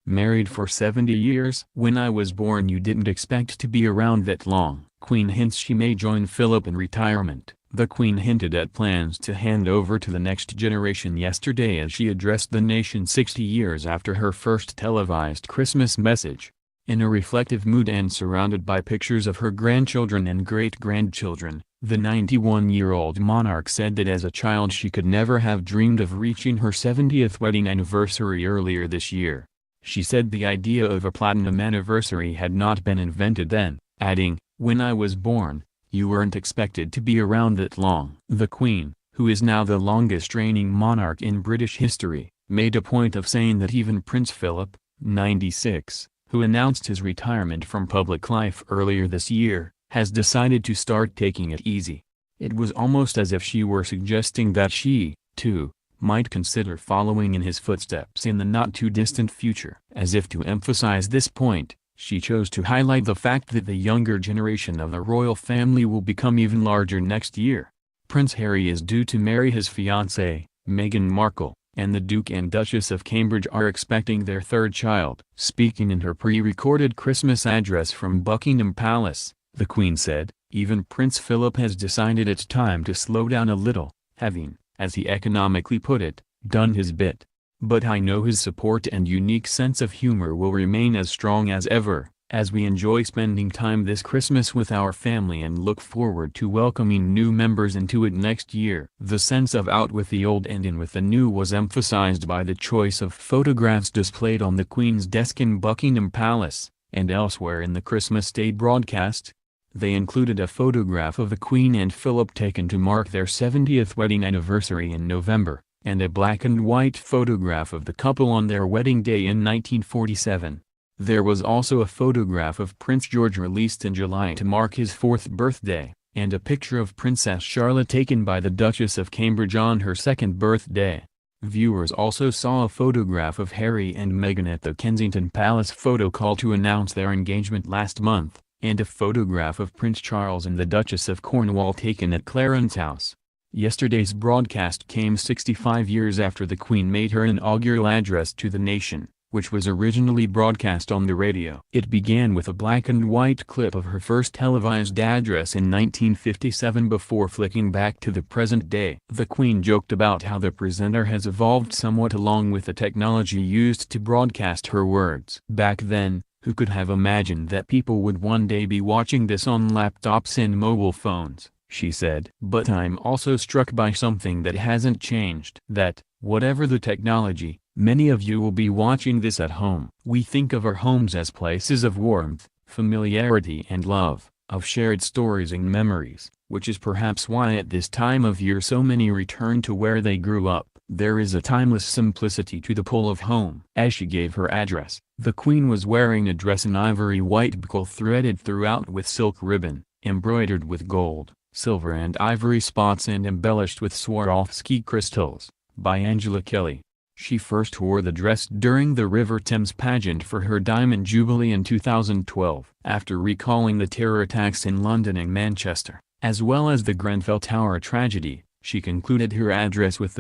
married for 70 years. When I was born you didn't expect to be around that long. Queen hints she may join Philip in retirement. The Queen hinted at plans to hand over to the next generation yesterday as she addressed the nation 60 years after her first televised Christmas message. In a reflective mood and surrounded by pictures of her grandchildren and great-grandchildren, the 91-year-old monarch said that as a child she could never have dreamed of reaching her 70th wedding anniversary earlier this year. She said the idea of a platinum anniversary had not been invented then, adding, "When I was born, you weren't expected to be around that long." The Queen, who is now the longest-reigning monarch in British history, made a point of saying that even Prince Philip, 96, who announced his retirement from public life earlier this year, has decided to start taking it easy. It was almost as if she were suggesting that she, too, might consider following in his footsteps in the not-too-distant future. As if to emphasize this point, she chose to highlight the fact that the younger generation of the royal family will become even larger next year. Prince Harry is due to marry his fiancée, Meghan Markle, and the Duke and Duchess of Cambridge are expecting their third child. Speaking in her pre-recorded Christmas address from Buckingham Palace, the Queen said, "Even Prince Philip has decided it's time to slow down a little, having, as he economically put it, done his bit. But I know his support and unique sense of humor will remain as strong as ever, as we enjoy spending time this Christmas with our family and look forward to welcoming new members into it next year." The sense of out with the old and in with the new was emphasized by the choice of photographs displayed on the Queen's desk in Buckingham Palace, and elsewhere in the Christmas Day broadcast. They included a photograph of the Queen and Philip taken to mark their 70th wedding anniversary in November, and a black-and-white photograph of the couple on their wedding day in 1947. There was also a photograph of Prince George released in July to mark his 4th birthday, and a picture of Princess Charlotte taken by the Duchess of Cambridge on her 2nd birthday. Viewers also saw a photograph of Harry and Meghan at the Kensington Palace photo call to announce their engagement last month, and a photograph of Prince Charles and the Duchess of Cornwall taken at Clarence House. Yesterday's broadcast came 65 years after the Queen made her inaugural address to the nation, which was originally broadcast on the radio. It began with a black-and-white clip of her first televised address in 1957 before flicking back to the present day. The Queen joked about how the presenter has evolved somewhat along with the technology used to broadcast her words. "Back then, who could have imagined that people would one day be watching this on laptops and mobile phones," she said. "But I'm also struck by something that hasn't changed. That, whatever the technology, many of you will be watching this at home. We think of our homes as places of warmth, familiarity and love, of shared stories and memories, which is perhaps why at this time of year so many return to where they grew up. There is a timeless simplicity to the pull of home." As she gave her address, the Queen was wearing a dress in ivory white buckle threaded throughout with silk ribbon, embroidered with gold, silver and ivory spots and embellished with Swarovski crystals, by Angela Kelly. She first wore the dress during the River Thames pageant for her Diamond Jubilee in 2012. After recalling the terror attacks in London and Manchester, as well as the Grenfell Tower tragedy, she concluded her address with the